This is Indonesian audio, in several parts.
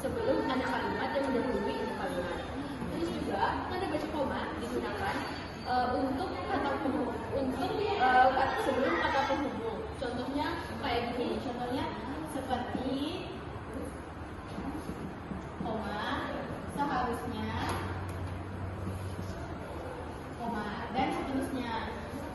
sebelum ada kalimat yang mendahului inti kalimat. Terus juga tanda baca koma digunakan untuk kata penghubung, sebelum kata penghubung. Contohnya kayak gini, contohnya seperti koma, seharusnya, koma, dan seterusnya.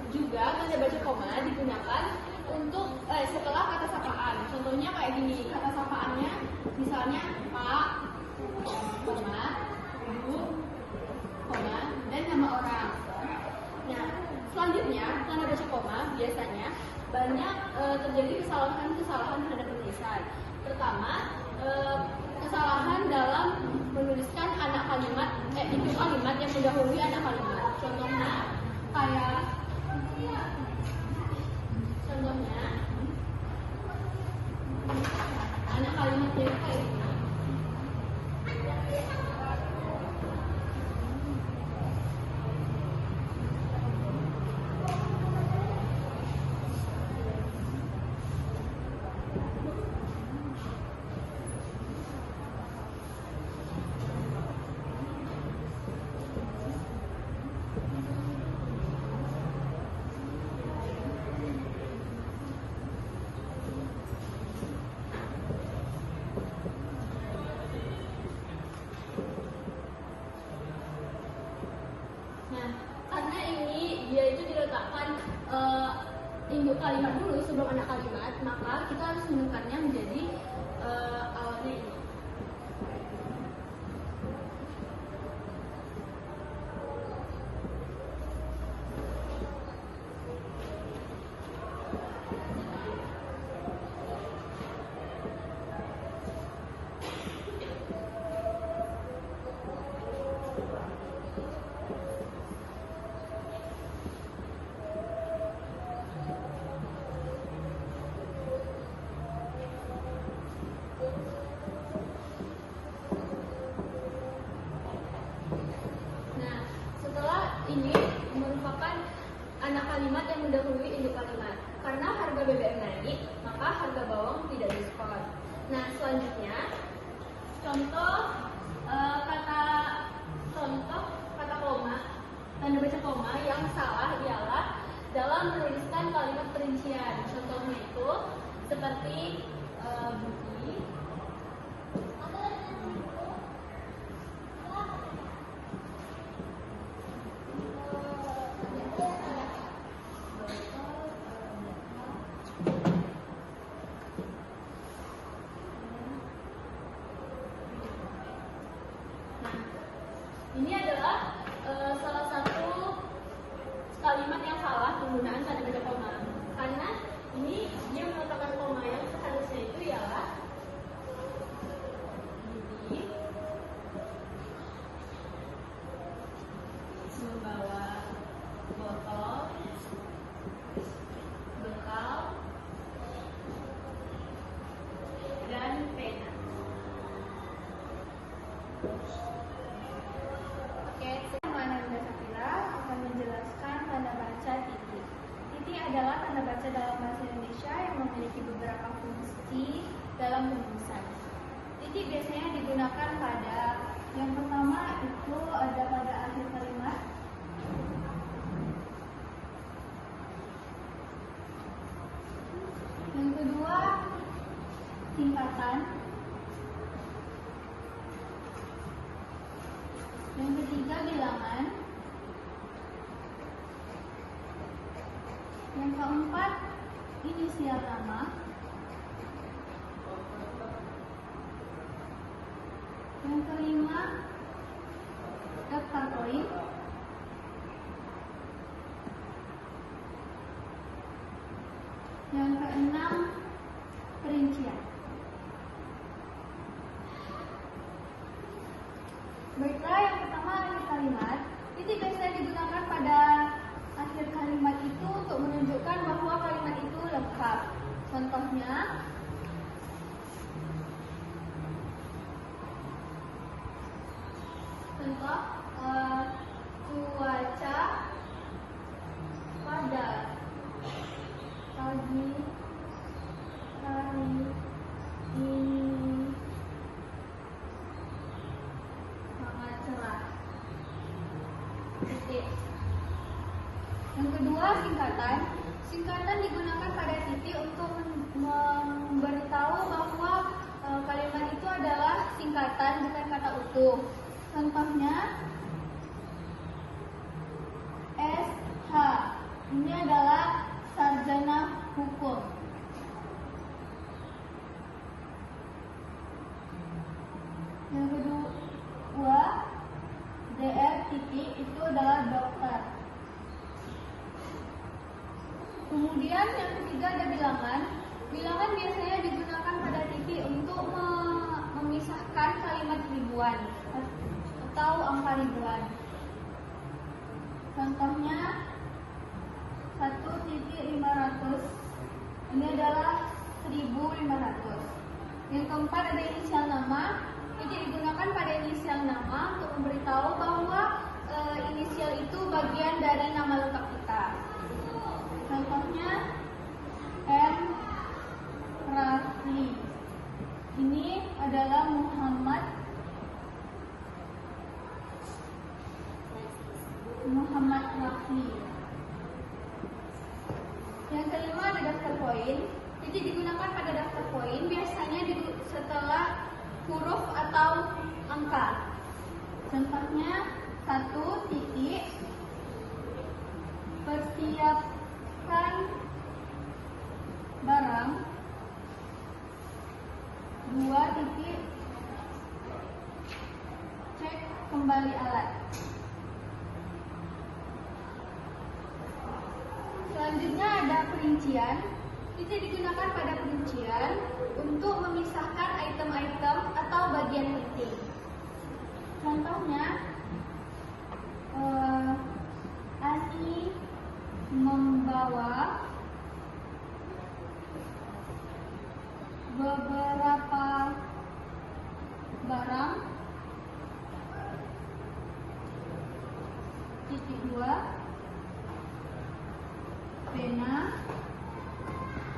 Juga tanda baca koma digunakan untuk setelah kata sapaan. Contohnya kayak gini, kata sapaannya misalnya Pak, koma, Bu, koma, dan nama orang. Nah, selanjutnya tanda baca koma biasanya banyak terjadi kesalahan-kesalahan terhadap penulisan. Pertama, kesalahan dalam menuliskan anak kalimat, itu kalimat yang mendahului anak kalimat. Contohnya kayak anak kalimatnya itu kayak gini. Karena ini dia itu diletakkan induk kalimat dulu sebelum anak kalimat, maka kita harus menekannya menjadi awalnya ini. Ini merupakan anak kalimat yang mendahului induk kalimat. Karena harga BBM naik, maka harga bawang tidak diskon. Nah, selanjutnya contoh kata koma, tanda baca koma yang salah ialah dalam menuliskan kalimat perincian. Contohnya itu seperti bukti, ini adalah salah satu kalimat yang salah penggunaan tanda baca koma. Karena ini dia meletakkan koma yang seharusnya itu ialah ini membawa botol, bekal, dan pena. Akan menjelaskan tanda baca titik. Titik adalah tanda baca dalam bahasa Indonesia yang memiliki beberapa fungsi dalam penulisan. Titik biasanya digunakan pada yang pertama itu ada pada akhir kalimat. Yang kedua tingkatan. Yang ketiga bilangan. Yang keempat, inisial nama. Yang kelima, daftar poin. Yang keenam, perincian. Baiklah, yang pertama akhir kalimat. Ini biasanya digunakan pada akhir kalimat itu untuk menunjukkan bahwa kalimat itu lengkap. Contohnya, cuaca pada pagi hari ini titik. Yang kedua, singkatan. Singkatan digunakan pada titik untuk memberitahu bahwa kalimat itu adalah singkatan, bukan kata utuh. Contohnya SH, ini adalah sarjana hukum. Yang kedua, DR titik itu adalah dokter. Kemudian yang ketiga ada bilangan. Bilangan biasanya digunakan pada titik untuk memisahkan kalimat ribuan atau angka ribuan. Contohnya 1.500, ini adalah 1.500. Yang keempat ada inisial nama. Titik digunakan pada inisial nama untuk memberitahu bahwa inisial itu bagian dari nama lengkap kita. Contohnya M. Rafli. Ini adalah Muhammad Rafli. Yang kelima ada daftar poin. Titik digunakan pada daftar poin biasanya setelah huruf atau angka. Contohnya 1 titik persiapkan barang, 2 titik cek kembali alat. Selanjutnya ada perincian. Titik digunakan pada perincian untuk memisahkan item-item atau bagian penting. Contohnya Ani membawa beberapa barang, titik 2 pena,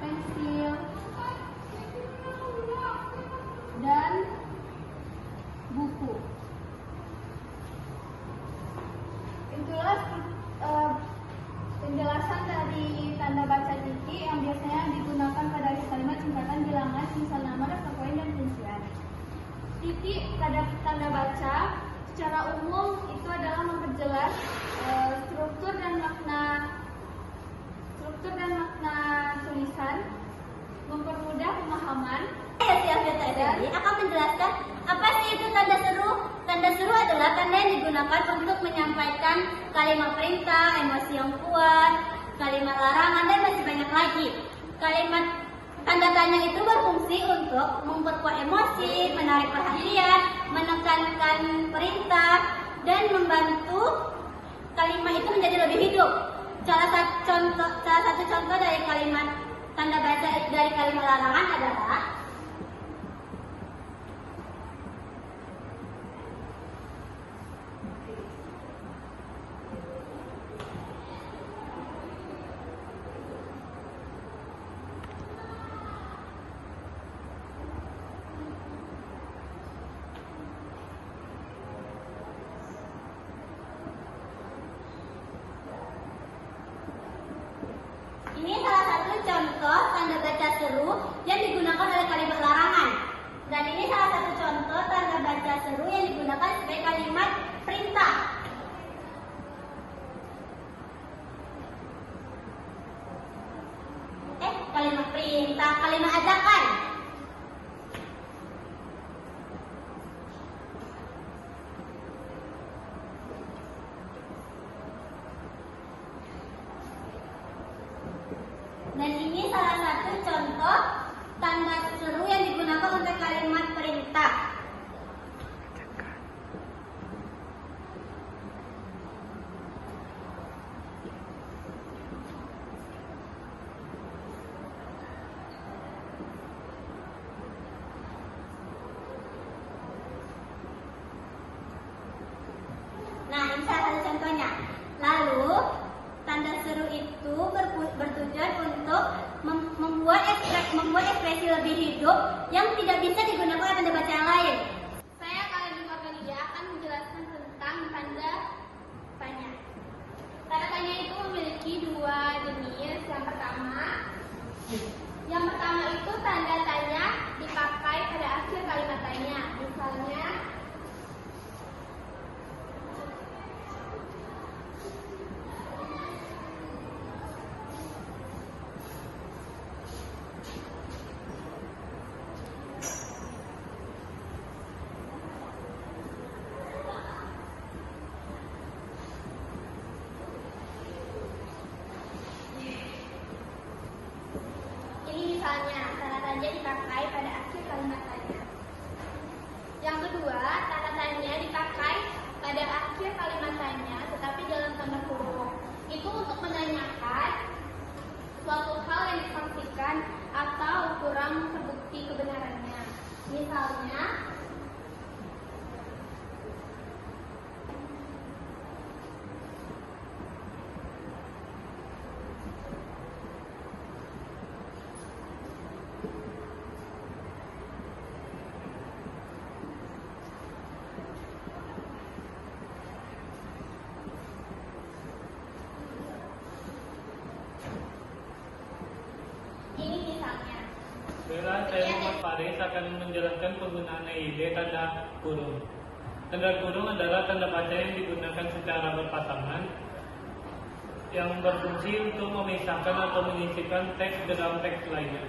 pensil, dan buku. Itulah penjelasan dari tanda baca titik yang biasanya digunakan pada kalimat singkatan, bilangan, inisial nama, daftar poin, dan perincian. Titik pada tanda baca secara umum itu adalah memperjelas struktur dan makna tulisan, mempermudah pemahaman. Saya akan menjelaskan apa sih itu tanda seru. Tanda seru adalah tanda yang digunakan untuk menyampaikan kalimat perintah, emosi yang kuat, kalimat larangan, dan masih banyak lagi. Kalimat tanda tanya itu berfungsi untuk memperkuat emosi, menarik perhatian, menekankan perintah, dan membantu kalimat itu menjadi lebih hidup. Salah satu contoh dari kalimat tanda baca dari kalimat larangan adalah ini salah satu contoh tanda baca seru yang digunakan oleh kalimat larangan. Dan ini salah satu contoh tanda baca seru yang digunakan sebagai kalimat perintah. Kalimat perintah, kalimat ajakan. Dan ini salah satu contoh tanda seru yang digunakan untuk kalimat perintah. Nah, ini salah satu contohnya. Lalu tanda seru itu bertujuan untuk membuat ekspresi lebih hidup yang tidak bisa digunakan oleh tanda baca yang lain. Saya Kalian Margalia akan menjelaskan tentang tanda tanya. pada akhir kalimat tanya tetapi dalam tanda kurung. Itu untuk menanyakan suatu hal yang disaksikan atau kurang terbukti kebenarannya. Misalnya, Baiklah, saya Muhammad Faris akan menjelaskan penggunaan EID tanda kurung. Tanda kurung adalah tanda baca yang digunakan secara berpasangan yang berfungsi untuk memisahkan atau menyisipkan teks dalam teks lainnya.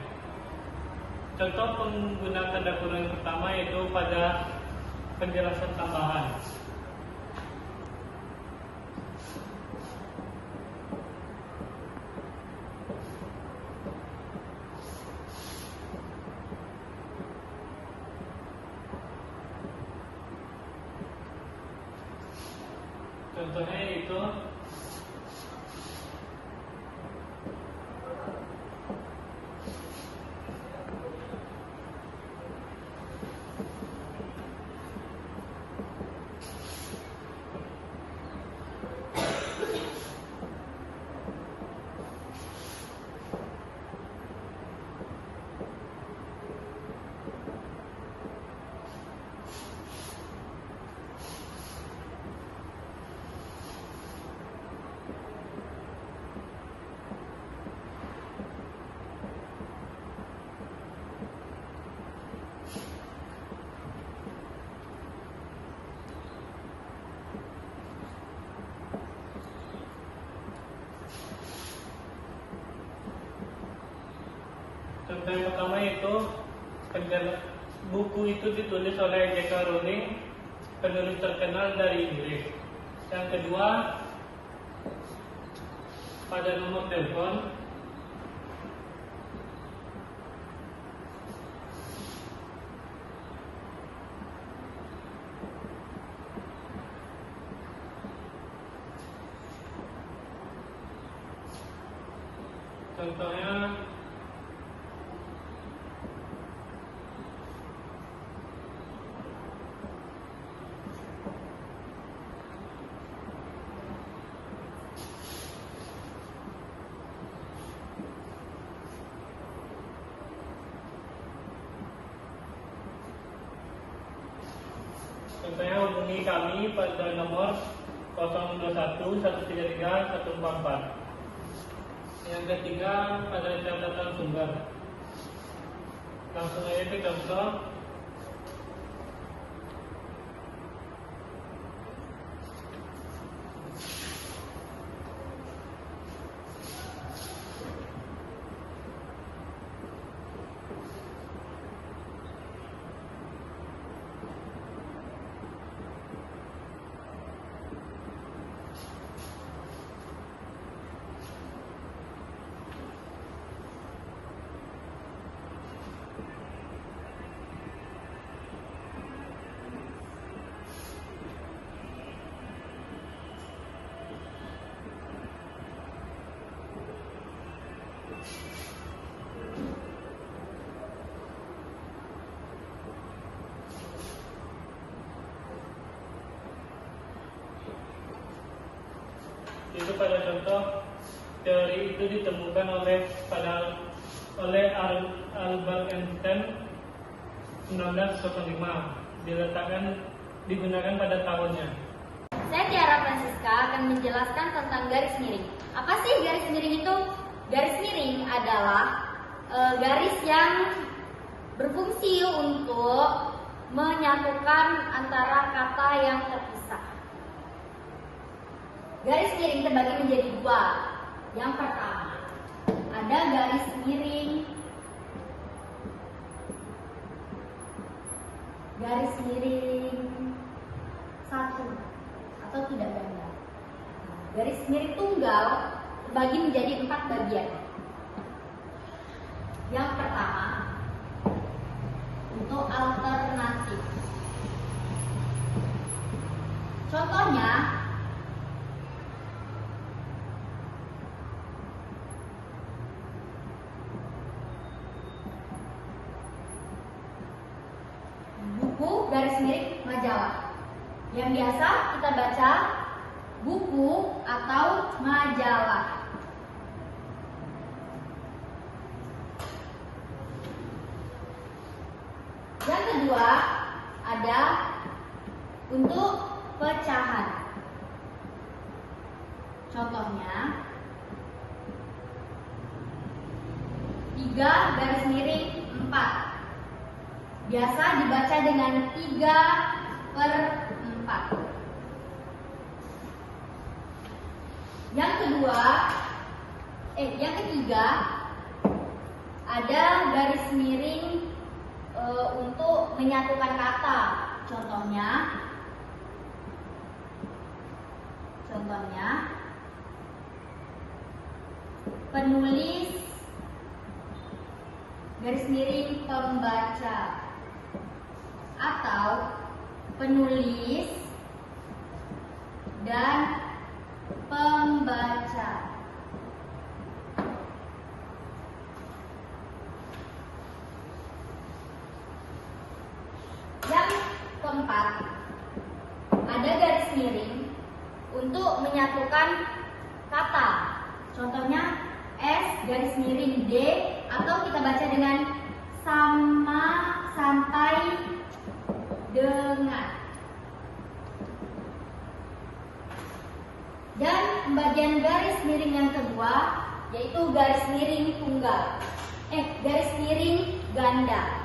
Contoh penggunaan tanda kurung yang pertama yaitu pada penjelasan tambahan. Contohnya itu contoh yang pertama itu buku itu ditulis oleh J.K. Rowling, penulis terkenal dari Inggris. Yang kedua, pada nomor telepon. Contohnya Contohnya hubungi kami pada nomor 021 133 144. Yang ketiga pada catatan sumber. Langsung aja ke contoh. Itu pada contoh teori itu ditemukan oleh Albert Einstein 1905, digunakan pada tahunnya. Saya Tiara Francisca akan menjelaskan tentang garis miring. Apa sih garis miring itu? Garis miring adalah garis yang berfungsi untuk menyatukan antara kata yang terpisah. Garis miring terbagi menjadi dua. Yang pertama, ada garis miring satu atau tidak ganda. Garis miring tunggal terbagi menjadi 4 bagian. Yang pertama, untuk alternatif. Contohnya, buku garis miring majalah. Yang biasa kita baca buku atau majalah. Yang kedua ada untuk pecahan. Contohnya 3 garis miring 4. Biasa dibaca dengan 3/4. Yang ketiga ada garis miring untuk menyatukan kata. Contohnya penulis garis miring pembaca, atau penulis dan pembaca. Yang keempat, ada garis miring untuk menyatukan kata. Contohnya S garis miring D, atau kita baca dengan sama, sampai, dengan. Dan pembagian garis miring yang kedua yaitu garis miring tunggal. Garis miring ganda.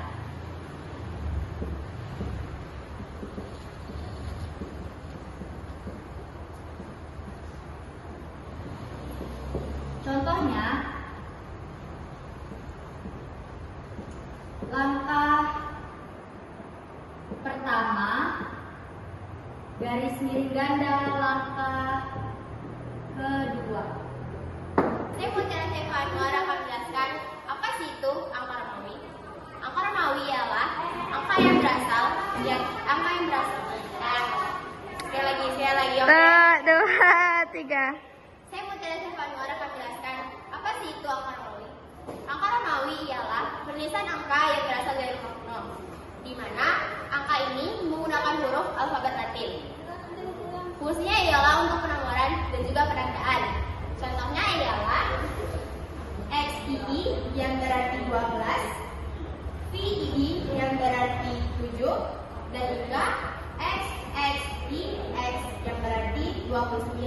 Contohnya, langkah pertama garis miring ganda, langkah kedua. Saya mau cara Chef Anwar akan menjelaskan apa sih itu angka Romawi. Angka Romawi ialah angka yang berasal. Sekali lagi, oke. 2, 3. Saya mau cara Chef Anwar akan menjelaskan apa sih itu angka Romawi. Angka Romawi ialah penulisan angka yang berasal dari huruf 0, di mana angka ini menggunakan huruf alfabet Latin. Fungsinya ialah untuk penomoran dan juga penandaan. Contohnya ialah XII yang berarti 12, VII yang berarti 7, dan juga XXIX yang berarti 29.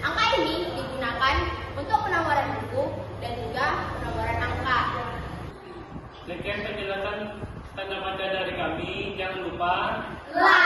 Angka ini digunakan untuk penomoran buku dan juga penomoran angka. Sekian penjelasan tanda baca dari kami. Jangan lupa Like.